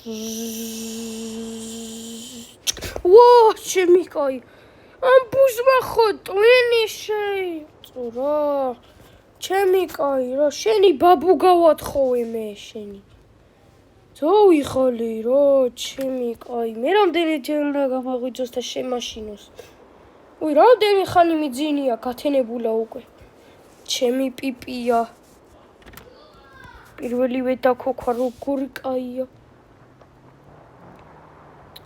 Ვა, ჩემი კაი. ამ ბუზმა ხო ტვენი შეიწურა. ჩემი კაი რა, შენი ბაბუ გავათხოვე მე შენი. ზოიხალი რა, ჩემი კაი. მე რამდენი ჯერ უნდა გამაღვიძოს და შემაშინოს. უი, რამდენი ხანი მიძინია, გათენებულა უკვე. ჩემი პიპია. პირველივე დაქოქვა როგორი კაია.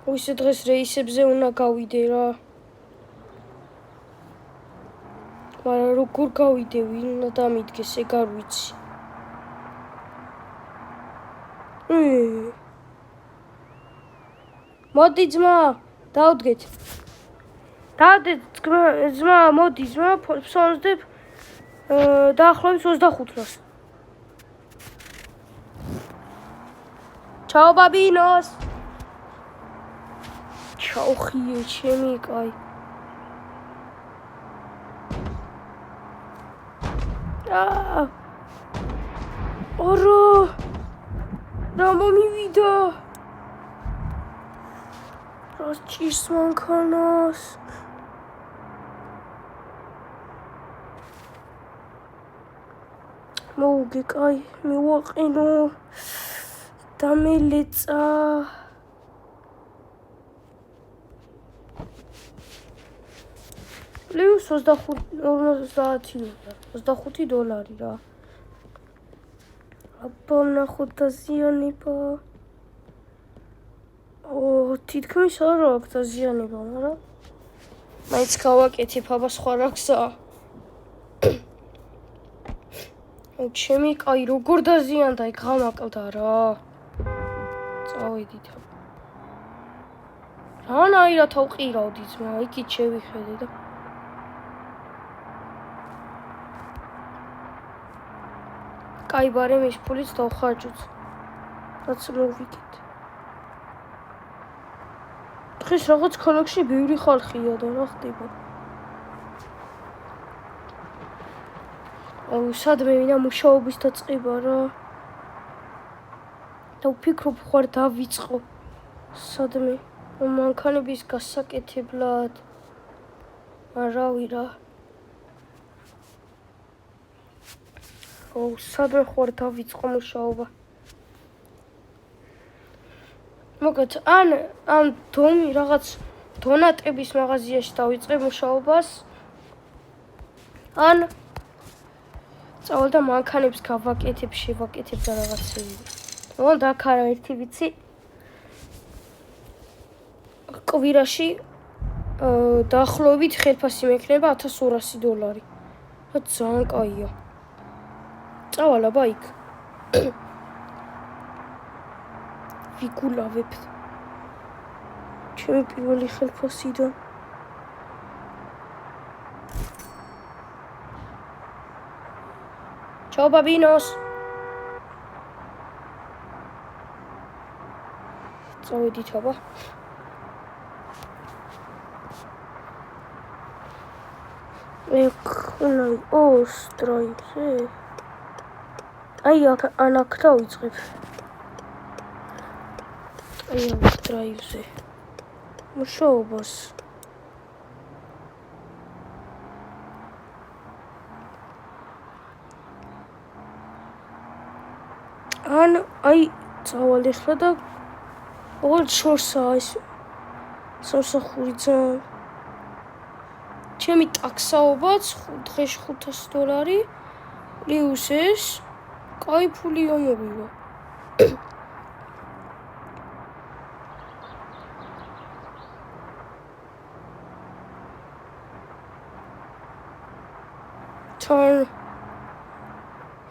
ისე დღეს რეისებზე უნდა გავიდე რა. მაგრამ როგორ გავიდე, ვინ უნდა დამიდგეს, ეგ არ ვიცი. მოდი ძმა, დავდგეთ. დავდეთ ძმა, მოდი ძმა, ვსვამსდებ დაახლოებით 25-ს. ჩაო ბაბინოს. ჩაო ხიე, ჩემი კაი. ორო რა მომივიდა რა ჭირს მანქანას მოვუგე კაი მივაყენო დამელეცა პლუს 25 დოლარი რა აბა ნახოთ დაზიანება თითქმის არ აქვს დაზიანება მაგრამ მაინც გავაკეთებ აბა სხვა რა გზაა ჩემი კაი როგორ დაზიანდა იქ გამაკლდა რა წავედით რანაირად ავყირავდი ძმა იქით შევიხედე და კაი ბარემ ის ფულიც დავხარჯოთ რაც მოვიგეთ დღეს რაღაც ქალაქში ბევრი ხალხია და რა ხდება სადმე ვინა მუშაობის დაწყება რა და ვფიქრობ ხარ დავიწყო სადმე მანქანების გასაკეთებლად არავი რა სადმე ხარ დავიწყო მუშაობა მოგეთ ან დომი რაღაც დონატების მაღაზიაში დავიწყე მუშაობას ან წავალ და მანქანებს გავაკეთებ შევაკეთებ და რაღაცები და აქ არა ერთი ვიცი კვირაში დაახლოებით ხელფასი მექნება $1200 რა ძალიან კაია წავალ აბა იქ ვიგულავებ ჩემი პირველი ხელფასიდან ჩაო ბაბინოს წავედით აბა ეხლა ოსტროიზე აი აქ დავიწყებ აი აქ დრაივზე მუშაობას ან აი წავალ ეხლა და ოღონდ შორსაა ეს სამსახური ძალიან ჩემი ტაქსაობაც დღეში $500 პლუს ეს კაი ფული ამოვივა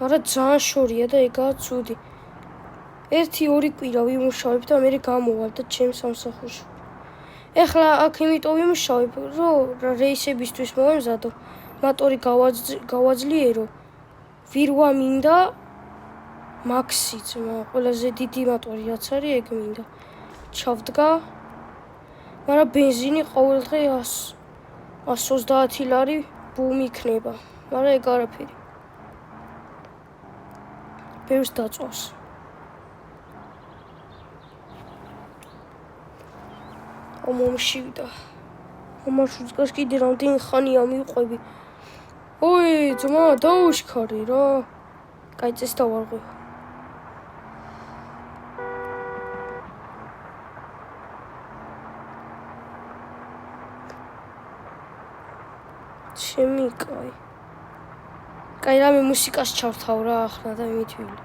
არა ძალიან შორია და ეგაა ცუდი 1-2 კვირა ვიმუშავებ და მე გამოვალ და ჩემს სამსახურში ეხლა აქ იმიტომ ვიმუშავებ რომ რეისებისთვის მოვემზადო მოტორი გავაძლიერო ვირვა მინდა მაქსი ძმა ყველაზე დიდი მოტორი რაც არის ეგ მინდა ჩავდგა მაგრამ ბენზინი ყოველდღე $130 ბუმ იქნება მაგრამ ეგ არაფერი ბევრს დაწვავს მომშივდა. ამაშუცკას კიდე რამდენი ხანია მიყვები. ოი, ძმა, დაუშქარი რა. კაი, წეს დავარღვევ. ჩემი კაი. კაი, რამე მუსიკას ჩავთავ რა ახლა და მითვლი.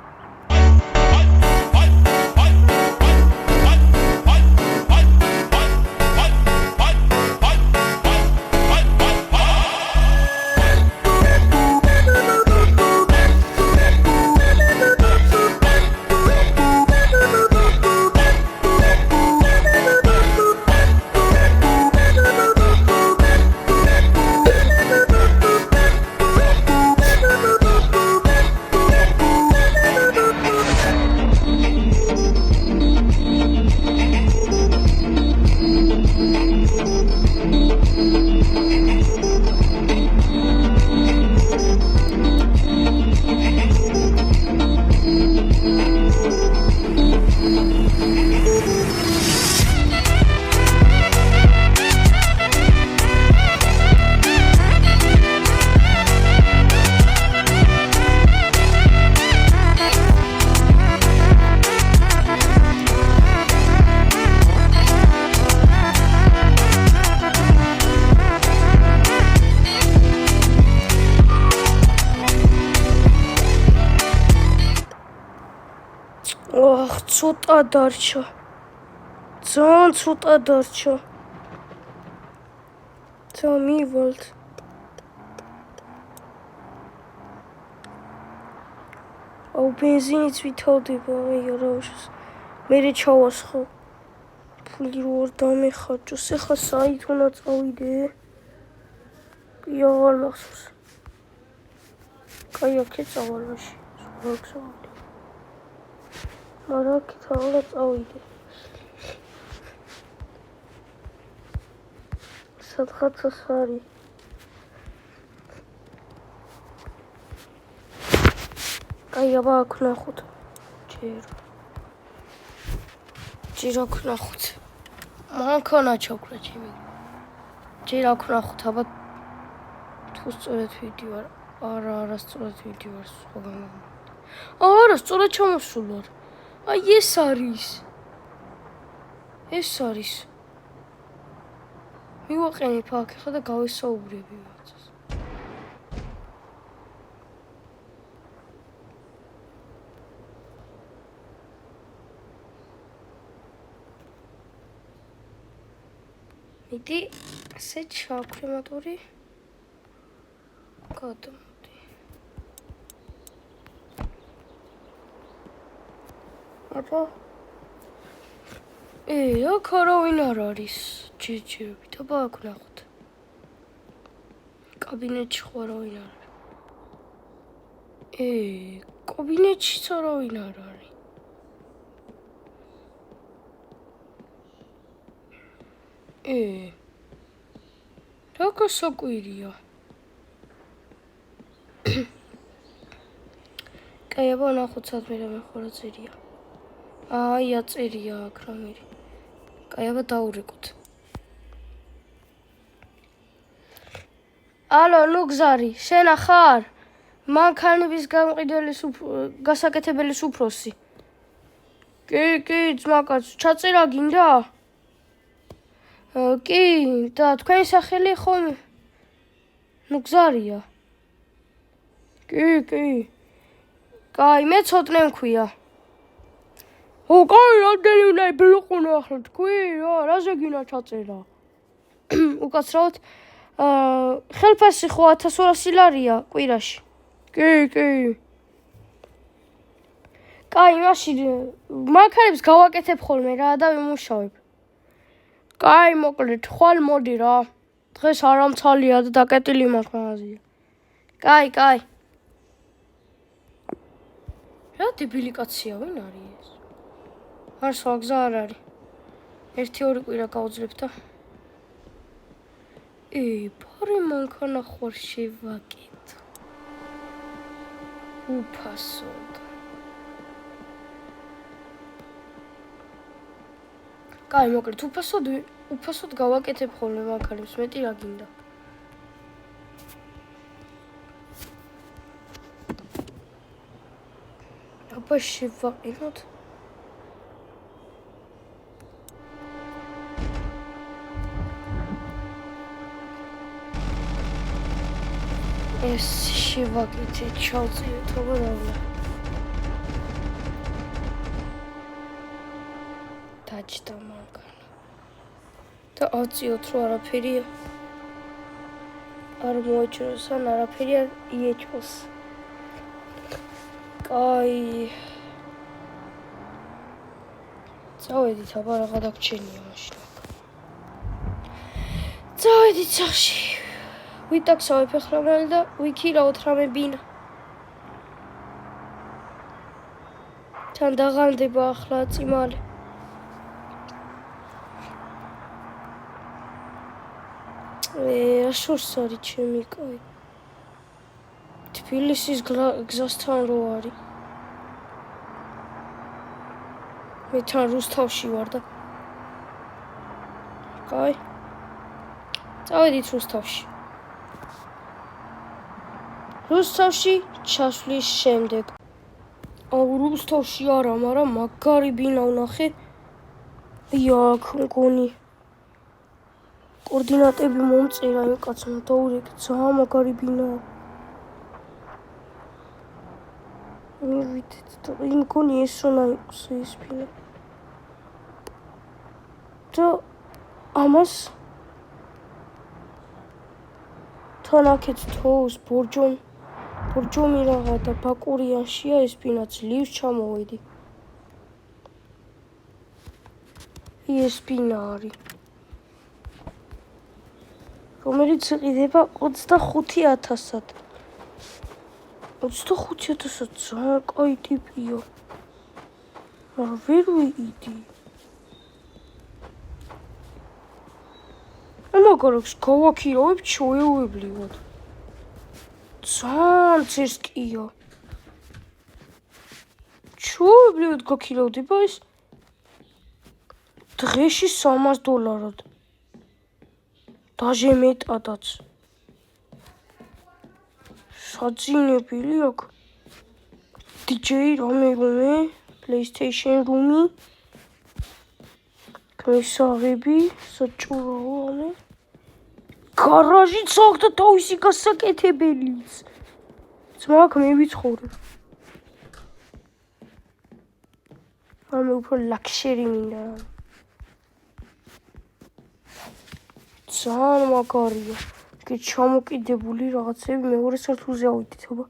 ცოტა დარჩა. ძალიან ცოტა დარჩა. მივვალთ. აუ ბენზინიც ვითავდება, აი არა უშავს. მერე ჩავასხო. ფული რო არ დამეხარჯოს, ეხლა საით უნდა წავიდე? კი აღარ მახსოვს. კაი, აქეთ წავალაში. ზოგადად. მაგრამ აქეთ აღარ წავიდე. სადღაც არის. კაი, აბა აქ ვნახოთ. ჯერ აქ ვნახოთ. მანქანა ჩავკრა ჩემი. ჯერ აქ ვნახოთ, აბა თუ სწორად ვიდივარ. არა, სწორად ვიდივარ. არა, სწორად ჩამოსულ ვარ. აი ეს არის. ეს არის. მივაყენებ აქ ხა და გავესაუბრები რაღაცას. მიდი ასე ჩავქრემატორი. გადამოდი. აბა აქ არავინ არ არის. ჯერჯერობით, აბა აქ ვნახოთ. კაბინეტში ხო არავინ არ არის. კაბინეტშიც არავინ არ არის. რა გასაკვირია. კაი, აბა ვნახოთ სადმე რამე ხო რა წერია. აი აწერია აქ რამერი. კაი, აბა დაურეკოთ. ალო, ნუგზარი, შენ ხარ? მანქანების გასაკეთებელი უფროსი. კი, ძმაკაც, ჩაწერა გინდა? კი, და თქვენი სახელი ხომ ნუგზარია? კი. კაი, მე ცოტნე მქვია. კაი, რამდენი უნდა იბლოყუნო ახლა თქვი? რაზე გინდა ჩაწერა? უკაცრავად ხელფასი ხო 1200 ლარია კვირაში. კი. კაი, მაშინ მანქანებს გავაკეთებ ხოლმე რა და ვიმუშავებ. კაი, მოკლედ, ხვალ მოდი რა. დღეს არამცალია და დაკეტილი მაქვს მაღაზია. კაი. რა დებილი კაცია, ვინ არის ეს? არ სხვა გზა არ არის. 1-2 კვირა გავძლებ და ბარი მანქანა ხوار შევაკეთო. უფასოდ. კაი, მოკლედ, უფასოდ გავაკეთებ ხოლმე მანქანებს, მეტი რა გინდა. აბა შევაყენოთ. ეს შევაკეთეთ, ჩავწიოთ, აბა რავლა. დაჭდა მანქანა. და ავწიოთ, რომ არაფერია. არ მოაჭროს, ან არაფერი არ იეჭვოს. კაი. წავედით, აბა რაღა დაგჩენია მაშინ. წავედით სახში. ვიტაქსავებ ახლა მალე და ვიქირავთ რამე ბინა. თან დაღანდება ახლა წიმალე. რა შორს არის ჩემი კაი. თბილისის გზასთან რო არის. მე თან რუსთავში ვარ და. კაი. წავედით რუსთავში. რუსთავში ჩასვლის შემდეგ. რუსთავში არა, მაგრამ მაგარი ბინა ვნახე. აქ მგონი. კოორდინატები მომწერა იმ კაცმა დაურეკე, ძალიან მაგარი ბინაა. მივიდეთ და მგონი ეს უნდა იყოს ეს ბინა. და ამას თან აქეთ თოვს ბორჯომი რაღა და ბაკურიანშია ეს ბინა, ძლივს ჩამოვედი. ეს ბინა არის. რომელიც იყიდება 25,000-ად. 25,000-ად ძალიან კაი ტიპია. მაგრამ ვერ ვიყიდი. მაგარებს გავაქირავებ ჩოეუებლივად. ძალიან ცესკია. ჩოეუებლივად გაქირავდება ეს დღეში $300. დაჟე მეტადაც. საძინებელი აქ. DJ რამე, PlayStation room-ი. კრესაღები, საჭურაო რამე. გარაჟიც აქვს და თავისი გასაკეთებელიც. ძმა აქ მე ვიცხოვრებ. რამე უფრო ლაქსერი მინდა. ძალიან მაგარია. კი ჩამოკიდებული რაღაცები მეორე სართულზე ავიდით, აბა.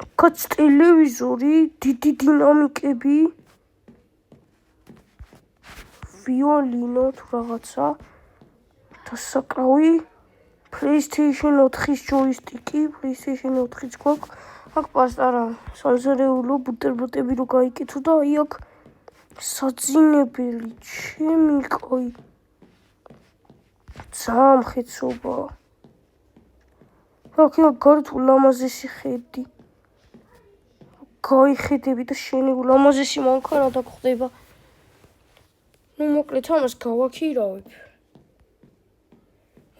აქაც ტელევიზორი, დიდი დინამიკები. ვიოლინო თუ რაღაცა. და საკრავი. PlayStation 4-ის ჯოისტიკი, PlayStation 4-იც გვაქვს. აქ პასტარა, საზარეულო ბუტერბროტები რო გაიკეთო და აი აქ საძინებელი, ჩემი კაი. ძალიან მხეცობა. აქ გარეთ ულამაზესი ხედი. გაიხედები და შენი ულამაზესი მანქანა დაგხვდება. მოკლედ ამას გავაქირავებ.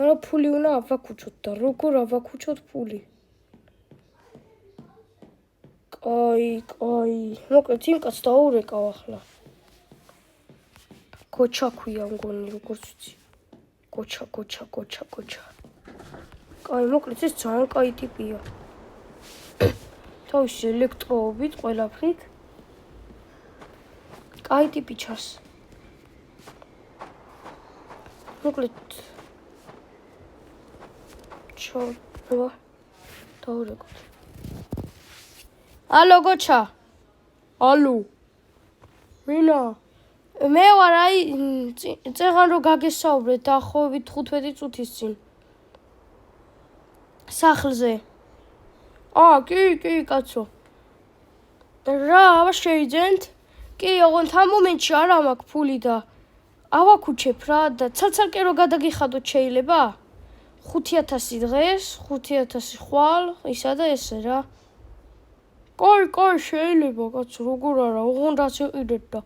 მაგრამ ფული უნდა ავაქუჩოთ და როგორ ავაქუჩოთ ფული? კაი. მოკლედ იმ კაცს დაურეკავ ახლა. კოჩა ქვია მგონი როგორც ვიცი. კოჩა. კაი, მოკლედ ეს ძალიან კაი ტიპია. თავისი ელექტროობით, ყველაფრით. კაი ტიპი ჩას. მოკლედ ჩავა დაურეკოთ. ალო გოჩა. ალო. ვინა? მე ვარ აი წეღან რო გაგესაუბრეთ დაახლოებით 15 წუთის წინ. სახლზე. კი, კაცო. რა, აბა შეიძლება? კი, ოღონდ ამ მომენტში არა მაქვს ფული და ავაქუჩებ რა და ცალ-ცალკე რო გადაგიხადოთ შეიძლება? 5,000 დღეს, 5,000 ხვალ, ისა და ესე რა. კაი, შეიძლება, კაცო, როგორ არა, ოღონდ რაც იყიდეთ და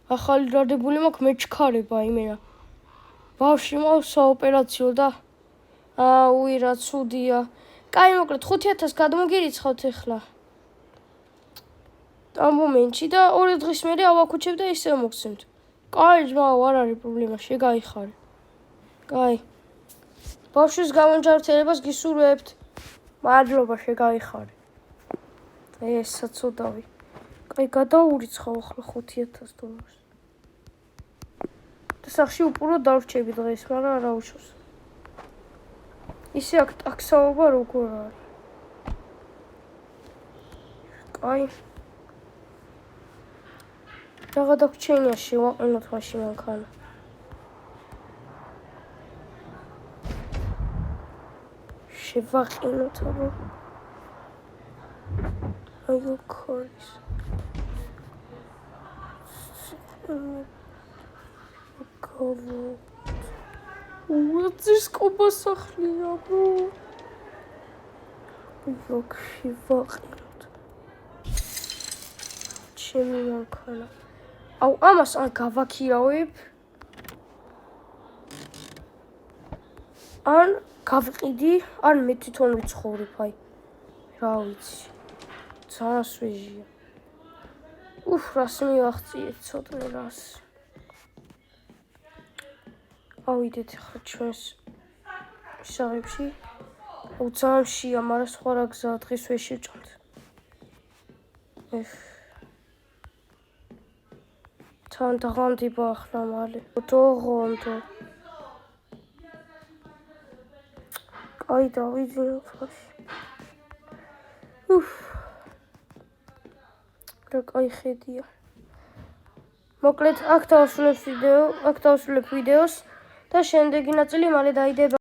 ახალი დადებული მაქვს მე ჩქარება იმენა. ბავშვი მაქვს საოპერაციო და აუი რა ცუდია. კაი მოკლედ 5000 გადმოგირიცხავთ ახლა. ამ მომენტში და 2 დღის მერე ავაკუჩებ და ისევ მოგცემთ. კაი ძმაო, არ არის პრობლემა, შეგაიხარე. კაი. ბავშვის გამონჯარწელებას გისურვებთ. მადლობა, შეგაიხარე. ეს საწოდავი. კაი, გადაურიცხავ ახლა 5000 დოლარს. და სახში უპურო დავრჩები დღეს, მაგრამ არ აუშვს. ისე აქ ტაქსაობა როგორ არის? კაი. რაღა დაგვრჩენია შევაყენოთ მაშინ მანქანა. შევაყენოთ აბა. აი ოქროს. უძის კობასახლია ბრო. იქ შევაყენოთ. ჩემი მანქანა. აუ ამას არ გავაქირავებ. ან გავყიდი, ან მე თვითონ ვიცხოვრებ, აი. რა ვიცი. ძალიან სვეჟია. რას მივახციეთ ცოტნე რას. ავიდეთ ახლა ჩვენს მისაღებში. ძალიან შია, მაგრამ სხვა რა გზაა დღეს ვერ შევჭამთ. თან დაღამდება ახლა მალე. თოღონდო. კაი დავიძინო ფაში. რა კაი ხედია. მოკლედ აქ დავსრულებ ვიდეოს და შემდეგი ნაწილი მალე დაიდება.